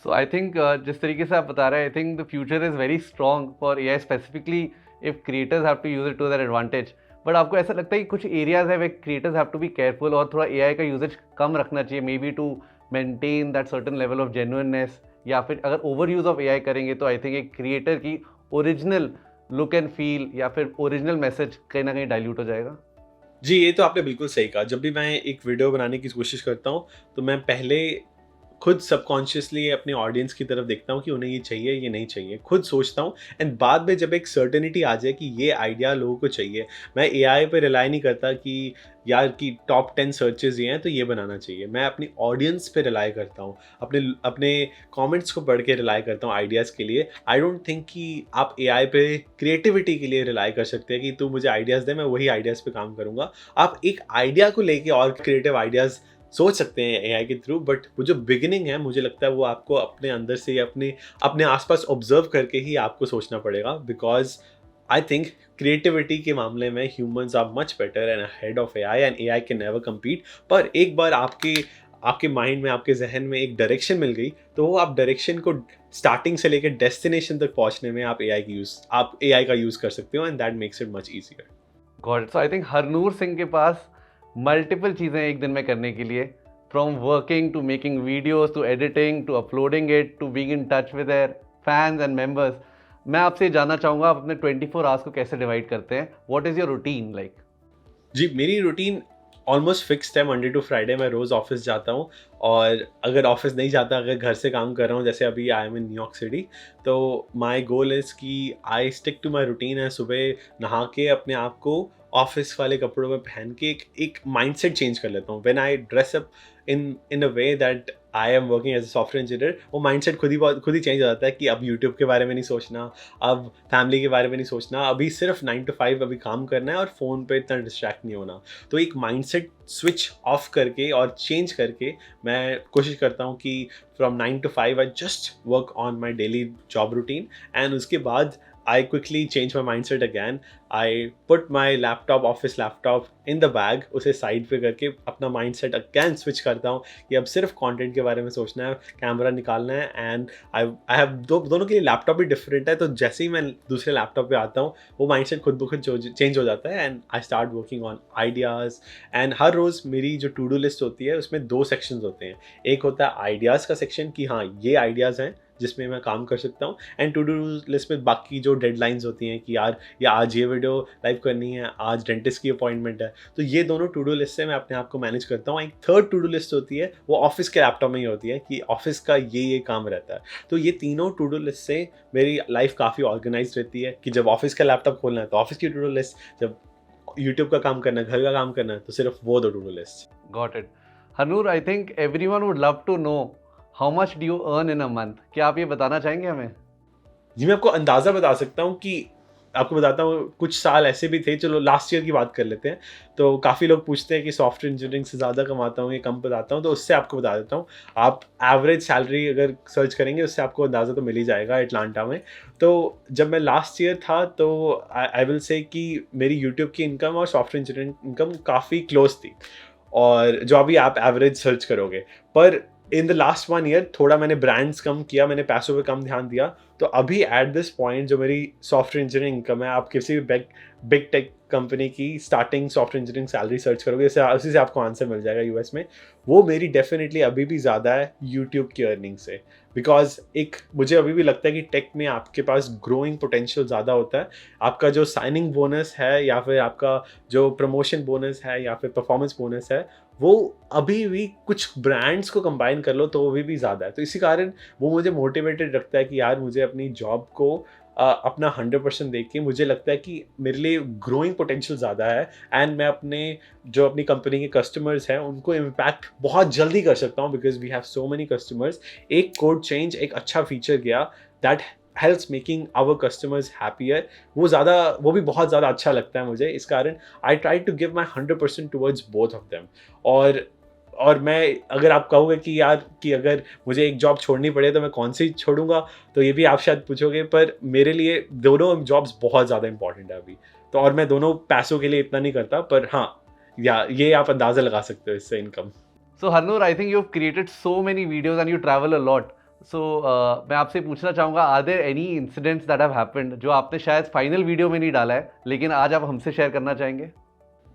सो आई थिंक जिस तरीके से आप बता रहे हैं, I think the future is very strong for AI specifically if creators have to use it to their advantage. But आपको ऐसा लगता है कि कुछ एरियाज है where creators have to be careful और थोड़ा AI का यूजेज कम रखना चाहिए, maybe to maintain that certain level of genuineness, या फिर अगर ओवर यूज ऑफ AI करेंगे तो आई थिंक एक क्रिएटर की ओरिजिनल लुक एंड फील या फिर ओरिजिनल मैसेज कहीं ना कहीं डाइल्यूट हो जाएगा? जी, ये तो आपने बिल्कुल सही कहा। जब भी मैं एक वीडियो बनाने की कोशिश करता हूँ, तो मैं पहले खुद सबकॉन्शियसली अपने ऑडियंस की तरफ देखता हूँ कि उन्हें ये चाहिए, ये नहीं चाहिए। खुद सोचता हूँ एंड बाद में जब एक सर्टेनिटी आ जाए कि ये आइडिया लोगों को चाहिए, मैं एआई पे रिलाय नहीं करता कि यार कि टॉप 10 सर्चेज़ ये हैं, तो ये बनाना चाहिए। मैं अपनी ऑडियंस पे रिलाय करता हूँ, अपने अपने कमेंट्स को पढ़ के रिलाय करता हूँ आइडियाज़ के लिए। आई डोंट थिंक कि आप एआई पे क्रिएटिविटी के लिए रिलाय कर सकते हैं कि तू मुझे आइडियाज़ दे, मैं वही आइडियाज़ पे काम करूँगा। आप एक आइडिया को लेके और क्रिएटिव आइडियाज़ सोच सकते हैं एआई के थ्रू, बट वो जो बिगिनिंग है मुझे लगता है वो आपको अपने अंदर से या अपने अपने आसपास ऑब्जर्व करके ही आपको सोचना पड़ेगा, बिकॉज आई थिंक क्रिएटिविटी के मामले में humans are much better and ahead of AI and AI can never compete. पर एक बार आपके आपके माइंड में, आपके जहन में एक डायरेक्शन मिल गई, तो वो आप डायरेक्शन को स्टार्टिंग से लेकर डेस्टिनेशन तक पहुंचने में आप एआई का यूज़ कर सकते हो and that makes it much easier. Got it. So I think Harnoor Singh के पास मल्टीपल चीज़ें एक दिन में करने के लिए, from working to making videos to editing to uploading it to being in touch with their fans and members. मैं आपसे ये जानना चाहूँगा, आप अपने 24 आवर्स को कैसे डिवाइड करते हैं? What is your routine like? जी, मेरी रूटीन ऑलमोस्ट फिक्स्ड है। मंडे टू फ्राइडे मैं रोज़ ऑफ़िस जाता हूँ, और अगर ऑफ़िस नहीं जाता, अगर घर से काम कर रहा हूँ, जैसे अभी I am in New York city, तो माय गोल इज़ कि I stick to my routine है। सुबह नहा के अपने आप को ऑफ़िस वाले कपड़ों में पहन के एक एक माइंडसेट चेंज कर लेता हूँ। When I dress up in in a way that I am working as a software engineer, वो माइंडसेट खुद ही चेंज हो जाता है कि अब यूट्यूब के बारे में नहीं सोचना, अब फैमिली के बारे में नहीं सोचना, अभी सिर्फ 9 टू 5 अभी काम करना है और फ़ोन पे इतना डिस्ट्रैक्ट नहीं होना। तो एक माइंडसेट स्विच ऑफ करके और चेंज करके मैं कोशिश करता हूँ कि from 9 to 5 I just work on my daily job routine, and उसके बाद I quickly change my mindset again. I put my laptop, office laptop in the bag, उसे साइड पे करके अपना mindset again switch करता हूँ कि अब सिर्फ कंटेंट के बारे में सोचना है, कैमरा निकालना है, एंड आई हैव दोनों के लिए लैपटॉप भी डिफरेंट है, तो जैसे ही मैं दूसरे लैपटॉप पे आता हूँ वो माइंडसेट खुद ब खुद चेंज हो जाता है, and I start working on ideas. And हर रोज़ मेरी जो टू डू लिस्ट होती है उसमें 2 सेक्शंस होते हैं। एक होता है आइडियाज़ का सेक्शन कि हाँ, ये आइडियाज़ हैं जिसमें मैं काम कर सकता हूँ, एंड टू डू लिस्ट में बाकी जो डेडलाइंस होती हैं कि यार या आज ये वीडियो लाइव करनी है, आज डेंटिस्ट की अपॉइंटमेंट है, तो ये दोनों टू डू लिस्ट से मैं अपने आप को मैनेज करता हूँ। एक थर्ड टू डू लिस्ट होती है, वो ऑफिस के लैपटॉप में ही होती है कि ऑफिस का ये काम रहता है। तो ये तीनों टू डू लिस्ट से मेरी लाइफ काफ़ी ऑर्गेनाइज रहती है कि जब ऑफिस का लैपटॉप खोलना है तो ऑफिस की टू डू लिस्ट, जब यूट्यूब का काम करना है, घर का काम करना है, तो सिर्फ वो 2 to do list. Got it. Harnoor, I think everyone would love to know how much do you earn in a month? क्या आप ये बताना चाहेंगे हमें? जी, मैं आपको अंदाज़ा बता सकता हूँ कि आपको बताता हूँ, कुछ साल ऐसे भी थे, चलो लास्ट ईयर की बात कर लेते हैं। तो काफ़ी लोग पूछते हैं कि सॉफ्टवेयर इंजीनियरिंग से ज़्यादा कमाता हूँ या कम बताता हूँ, तो उससे आपको बता देता हूँ। आप एवरेज सैलरी अगर सर्च करेंगे, उससे आपको अंदाज़ा तो मिल ही जाएगा अटलांटा में। तो जब मैं लास्ट ईयर था, तो आई विल से कि मेरी यूट्यूब की इनकम और सॉफ्टवेयर इंजीनियरिंग इनकम काफ़ी क्लोज थी, और जो अभी आप एवरेज सर्च करोगे। पर इन द लास्ट 1 ईयर थोड़ा मैंने ब्रांड्स कम किया, मैंने पैसों पे कम ध्यान दिया, तो अभी एट दिस पॉइंट जो मेरी सॉफ्टवेयर इंजीनियरिंग इनकम है, आप किसी भी बिग टेक कंपनी की starting software engineering salary search करोगे, उसी से आपको आंसर मिल जाएगा यूएस में। वो मेरी डेफिनेटली अभी भी ज़्यादा है यूट्यूब की अर्निंग से, बिकॉज एक मुझे अभी भी लगता है कि टेक में आपके पास ग्रोइंग पोटेंशियल ज़्यादा होता है। आपका जो साइनिंग बोनस है, या फिर आपका जो प्रमोशन बोनस है, या फिर परफॉर्मेंस बोनस है, वो अभी भी कुछ ब्रांड्स को कंबाइन कर लो तो वो भी ज़्यादा है। तो इसी कारण वो मुझे मोटिवेटेड रखता है कि यार मुझे अपनी जॉब को अपना 100% देख के मुझे लगता है कि मेरे लिए ग्रोइंग पोटेंशियल ज़्यादा है, एंड मैं अपनी कंपनी के कस्टमर्स हैं उनको इम्पैक्ट बहुत जल्दी कर सकता हूँ, because we have so many customers. एक कोड चेंज, एक अच्छा फीचर गया, that helps making our customers happier, वो भी बहुत ज़्यादा अच्छा लगता है मुझे। इस कारण I try to give my 100% towards both of them. और मैं, अगर आप कहोगे कि यार कि अगर मुझे एक जॉब छोड़नी पड़े तो मैं कौन सी छोड़ूंगा, तो ये भी आप शायद पूछोगे, पर मेरे लिए दोनों जॉब्स बहुत ज़्यादा इंपॉर्टेंट है अभी। तो और मैं दोनों पैसों के लिए इतना नहीं करता, पर हाँ, या ये आप अंदाज़ा लगा सकते हो इससे income. So Harnoor, I think you have created so many videos and you travel a lot. So मैं आपसे पूछना चाहूँगा, are there any incidents that have happened जो आपने शायद फाइनल वीडियो में नहीं डाला है, लेकिन आज आप हमसे शेयर करना चाहेंगे?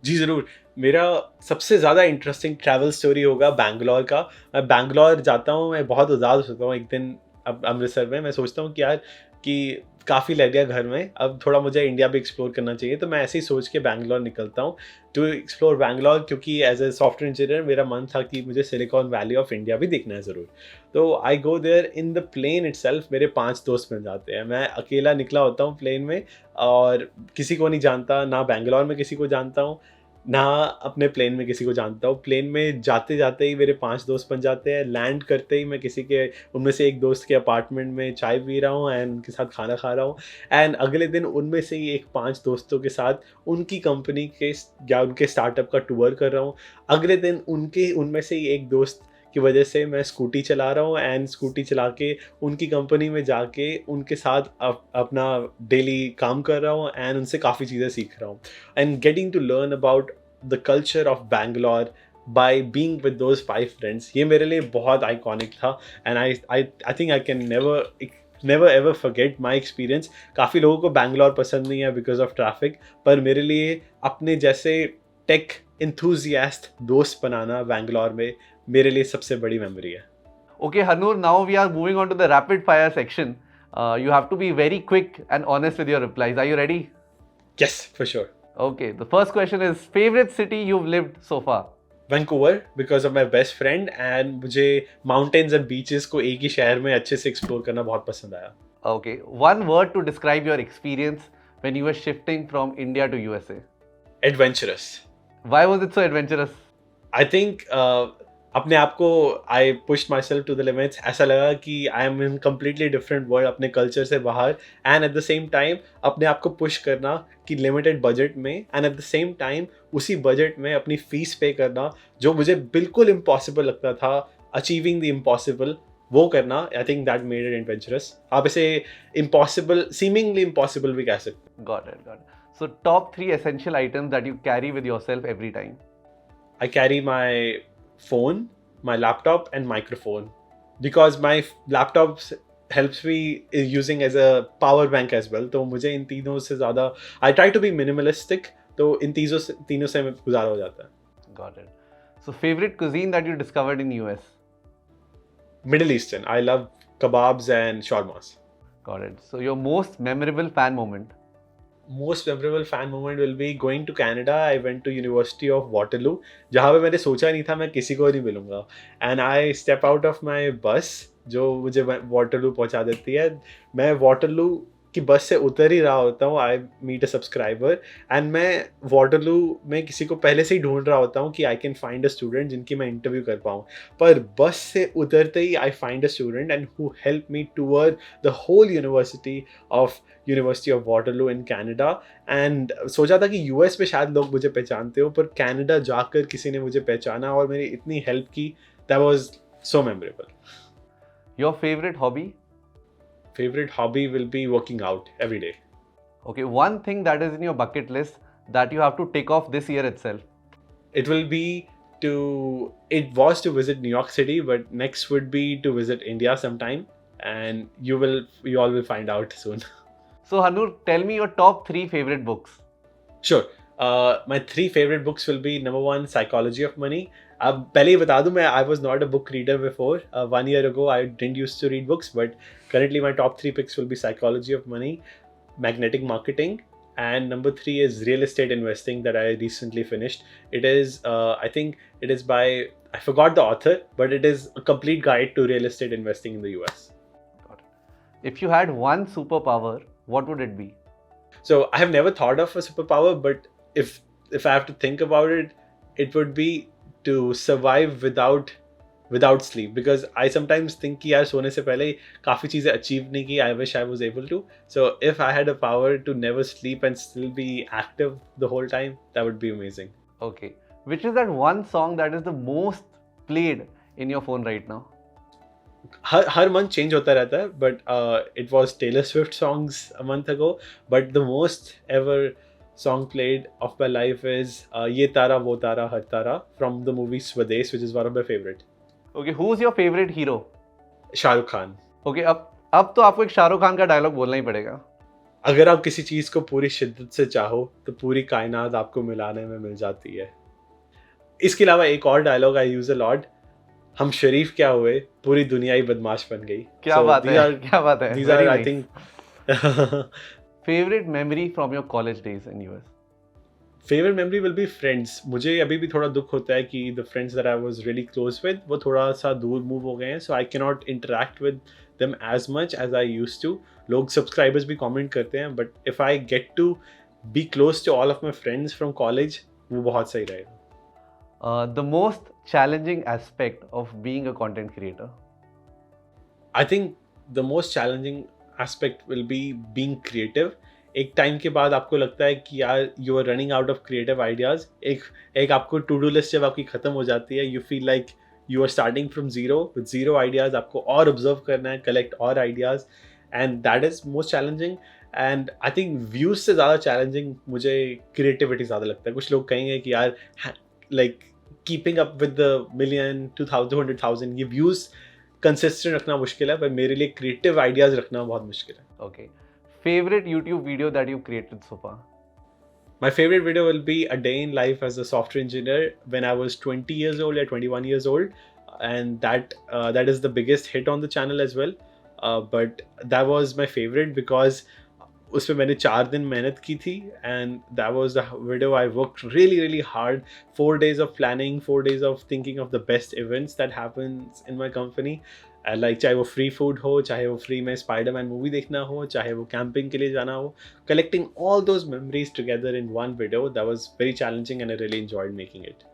जी, ज़रूर। मेरा सबसे ज़्यादा इंटरेस्टिंग ट्रैवल स्टोरी होगा बैंगलोर का। मैं बैंगलोर जाता हूँ, मैं बहुत उदास होता हूँ एक दिन अब अमृतसर में। मैं सोचता हूँ कि यार कि काफ़ी लग गया घर में, अब थोड़ा मुझे इंडिया भी एक्सप्लोर करना चाहिए, तो मैं ऐसे ही सोच के बैंगलोर निकलता हूँ टू एक्सप्लोर बैंगलोर, क्योंकि एज ए सॉफ्टवेयर इंजीनियर मेरा मन था कि मुझे सिलिकॉन वैली ऑफ इंडिया भी देखना है ज़रूर। तो I go there in the plane itself, मेरे 5 दोस्त मिल जाते हैं, मैं अकेला निकला होता हूँ प्लेन में और किसी को नहीं जानता, ना बैंगलोर में किसी को जानता हूँ, ना अपने प्लेन में किसी को जानता हूँ। प्लेन में जाते जाते ही मेरे 5 दोस्त बन जाते हैं, लैंड करते ही मैं किसी के, उनमें से एक दोस्त के अपार्टमेंट में चाय पी रहा हूँ एंड उनके साथ खाना खा रहा हूँ, एंड अगले दिन उनमें से ही एक 5 दोस्तों के साथ उनकी कंपनी के या उनके स्टार्टअप का टूर कर रहा हूँ। अगले दिन उनमें से ही एक दोस्त की वजह से मैं स्कूटी चला रहा हूँ एंड स्कूटी चला के उनकी कंपनी में जाके उनके साथ अपना डेली काम कर रहा हूँ एंड उनसे काफ़ी चीज़ें सीख रहा हूँ and getting to learn about the culture of Bangalore by being with those 5 friends. ये मेरे लिए बहुत आइकॉनिक था and I think I can never ever forget my experience. काफ़ी लोगों को बैंगलोर पसंद नहीं है बिकॉज ऑफ ट्रैफिक, पर मेरे लिए अपने जैसे टेक इंथुजियास्ट दोस्त बनाना बैंगलोर में मेरे लिए सबसे बड़ी मेमोरी है। Okay, Hanur, now we are moving on to the rapid fire section. You have to be very quick and honest with your replies. Are you ready? Yes, for sure. Okay, the first question is favorite city you've lived so far? Vancouver because of my best friend and मुझे mountains and beaches को एक ही शहर में अच्छे से explore करना बहुत पसंद आया। Okay, one word to describe your experience when you were shifting from India to USA? Adventurous. Why was it so adventurous? I think अपने आप को I pushed myself to the limits. ऐसा लगा कि I am in completely different world, अपने culture से बाहर, and at the same time अपने आप को पुश करना कि लिमिटेड बजट में, and at the same time उसी बजट में अपनी फीस पे करना जो मुझे बिल्कुल इम्पॉसिबल लगता था, अचीविंग द इम्पॉसिबल, वो करना। I think that made it adventurous. आप इसे इम्पॉसिबल, सीमिंगली इम्पॉसिबल भी कह सकते। Got it, got it. So top 3 essential items that you carry with yourself every time? I carry my phone, my laptop and microphone because my laptop helps me using as a power bank as well. तो मुझे इन तीनों से ज़्यादा I try to be minimalistic, तो इन तीनों से गुजारा हो जाता है। Got it. So favorite cuisine that you discovered in US? Middle Eastern. I love kebabs and shawarmas. Got it. So your most memorable fan moment? Most memorable fan moment will be going to Canada. I went to University of Waterloo, जहाँ पे मैंने सोचा नहीं था मैं किसी को नहीं मिलूंगा, and I step out of my bus जो मुझे वाटरलू पहुँचा देती है। मैं वाटरलू की बस से उतर ही रहा होता हूँ, I meet a subscriber, and मैं वाटरलू में किसी को पहले से ही ढूंढ रहा होता हूँ कि I can find a student जिनकी मैं इंटरव्यू कर पाऊँ, पर बस से उतरते ही I find a student and who help me tour the whole University of Waterloo in Canada. And सोचा था कि यूएस में शायद लोग मुझे पहचानते हो, पर कनाडा जाकर किसी ने मुझे पहचाना और मेरी इतनी हेल्प की, that was so memorable. Your favorite hobby? Favorite hobby will be working out every day. Okay, one thing that is in your bucket list that you have to tick off this year itself. It was to visit New York City, but next would be to visit India sometime, and you all will find out soon. So Hanur, tell me your top 3 favorite books. Sure. My 3 favorite books will be number 1, Psychology of Money. अब पहले ही बता दूं, मैं I was not a book reader before. 1 year ago, I didn't used to read books, but currently my top 3 picks will be Psychology of Money, Magnetic Marketing, and number 3 is Real Estate Investing that I recently finished. It is, I think it is by, I forgot the author, but it is a complete guide to real estate investing in the US. Got it. If you had one superpower, what would it be? So I have never thought of a superpower, but if I have to think about it, it would be to survive without sleep, because I sometimes think कि यार सोने से पहले काफ़ी चीज़ें achieve नहीं की. I wish I was able to. So if I had a power to never sleep and still be active the whole time, that would be amazing. Okay. Which is that one song that is the most played in your phone right now? Her month change होता रहता है, but it was Taylor Swift songs a month ago, but the most ever song played of my life is Ye Tara Wo Tara Har Tara from the movie Swades, which is one of my favorite. Okay, who's your favorite hero? Shah Rukh Khan. Okay, अब तो आपको एक शाहरुख खान का dialogue बोलना ही पड़ेगा. अगर आप किसी चीज़ को पूरी शिद्दत से चाहो तो पूरी कायनात आपको मिलाने में मिल जाती है. इसके अलावा एक और dialogue I use a lot, हम शरीफ क्या हुए पूरी दुनिया ही बदमाश बन गई. क्या बात है. These are, I think, Favorite memory from your college days in US? Favourite memory will be friends. मुझे अभी भी थोड़ा दुख होता है कि the friends that I was really close with वो थोड़ा सा दूर मूव हो गए हैं, so I can not interact with them as much as I used to. लोग सब्सक्राइबर्स भी कमेंट करते हैं, but if I get to be close to all of my friends from college, वो बहुत सही रहेगा. The most challenging aspect of being a content creator? I think the most challenging aspect will be being creative. एक time के बाद आपको लगता है कि यार you are running out of creative ideas. एक आपको टू डू लिस्ट जब आपकी ख़त्म हो जाती है, you feel like you are starting from zero with zero ideas. आपको और ऑब्जर्व करना है, कलेक्ट और ideas, and that is most challenging. And I think views से ज़्यादा चैलेंजिंग मुझे क्रिएटिविटी ज़्यादा लगता है. कुछ लोग कहेंगे कि यार like keeping up with the million 200,000 ये व्यूज़ कंसिस्टेंट रखना मुश्किल है, पर मेरे लिए क्रिएटिव आइडियाज़ रखना बहुत मुश्किल है. Okay. Favorite YouTube video that you've created so far? My favorite video will be a day in life as a software engineer when I was 20 years old or 21 years old, and that is the biggest hit on the channel as well. But that was my favorite because उसमें मैंने 4 दिन मेहनत की थी, and that was the video I worked really really hard. 4 days of planning, 4 days of thinking of the best events that happens in my company. Like चाहे वो free food हो, चाहे वो फ्री में स्पाइडरमैन मूवी देखना हो, चाहे वो कैंपिंग के लिए जाना हो, collecting all those memories together in one video, that was very challenging and I really enjoyed making it.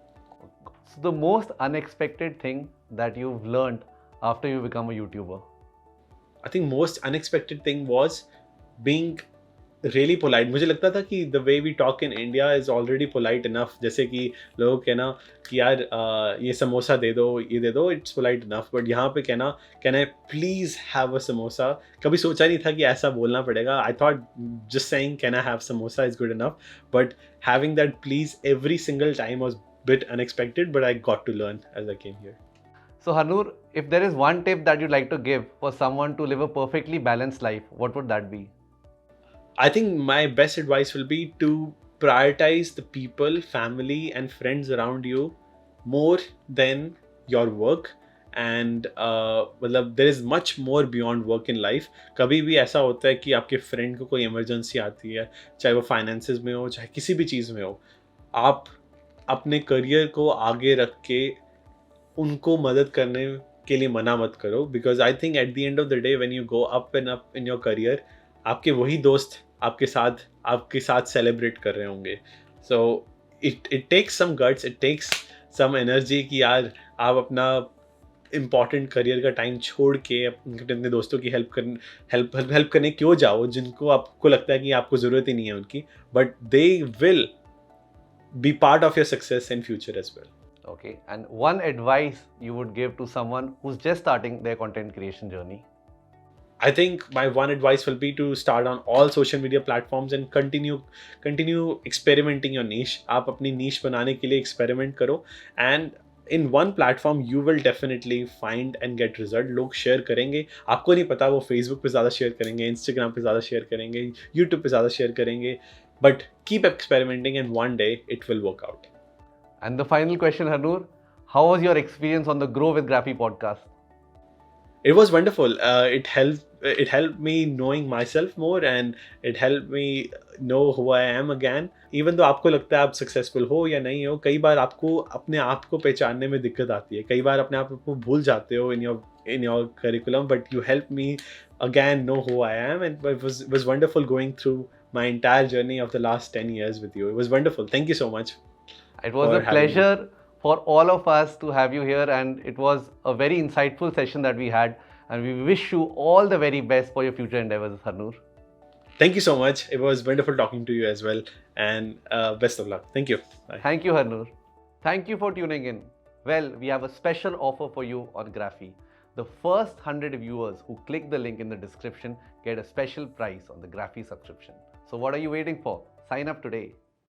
So the most unexpected thing that you've learned after you become a YouTuber? I think most unexpected thing was being really polite. मुझे लगता था कि the way we talk in India is already polite enough. जैसे कि लोग कहना कि यार ये समोसा दे दो, ये दे दो, it's polite enough. But यहाँ पे कहना can I please have a samosa, कभी सोचा नहीं था कि ऐसा बोलना पड़ेगा. I thought just saying can I have samosa is good enough. But having that please every single time was bit unexpected, but I got to learn as I came here. So Harnoor, if there is one tip that you'd like to give for someone to live a perfectly balanced life, what would that be? I think my best advice will be to prioritize the people, family, and friends around you more than your work. And मतलब there is much more beyond work in life. कभी भी ऐसा होता है कि आपके friend को कोई इमरजेंसी आती है, चाहे वो फाइनेंसेस में हो, चाहे किसी भी चीज़ में हो, आप अपने करियर को आगे रख के उनको मदद करने के लिए मना मत करो. Because I think at the end of the day when you go up in your career, आपके वही दोस्त आपके साथ सेलिब्रेट कर रहे होंगे. So it takes some guts, it takes some energy कि यार आप अपना इम्पॉर्टेंट करियर का टाइम छोड़ के अपने दोस्तों की हेल्प करने क्यों जाओ, जिनको आपको लगता है कि आपको ज़रूरत ही नहीं है उनकी, but they will be part of your success in future as well. Okay, and one advice you would give to someone who's just starting their content creation journey? I think my one advice will be to start on all social media platforms and continue experimenting your niche. आप अपनी niche बनाने के लिए experiment करो, and in one platform you will definitely find and get result. लोग share करेंगे, आपको नहीं पता वो Facebook पे ज़्यादा share करेंगे, Instagram पे ज़्यादा share करेंगे, YouTube पे ज़्यादा share करेंगे, but keep experimenting and one day it will work out. And the final question, Harnoor, how was your experience on the Grow with Graphy podcast? It was wonderful. It helped me knowing myself more, and it helped me know who I am again. Even though आपको लगता है आप successful हो या नहीं हो, कई बार आपको अपने आप को पहचानने में दिक्कत आती है, कई बार अपने आप को भूल जाते हो in your curriculum, but you helped me again know who I am, and it was wonderful going through my entire journey of the last 10 years with you. It was wonderful. Thank you so much. It was a pleasure for all of us to have you here, and it was a very insightful session that we had, and we wish you all the very best for your future endeavors, Harnoor. Thank you so much. It was wonderful talking to you as well, and best of luck. Thank you. Bye. Thank you, Harnoor. Thank you for tuning in. Well, we have a special offer for you on Graphy. The first 100 viewers who click the link in the description get a special price on the Graphy subscription. So what are you waiting for? Sign up today.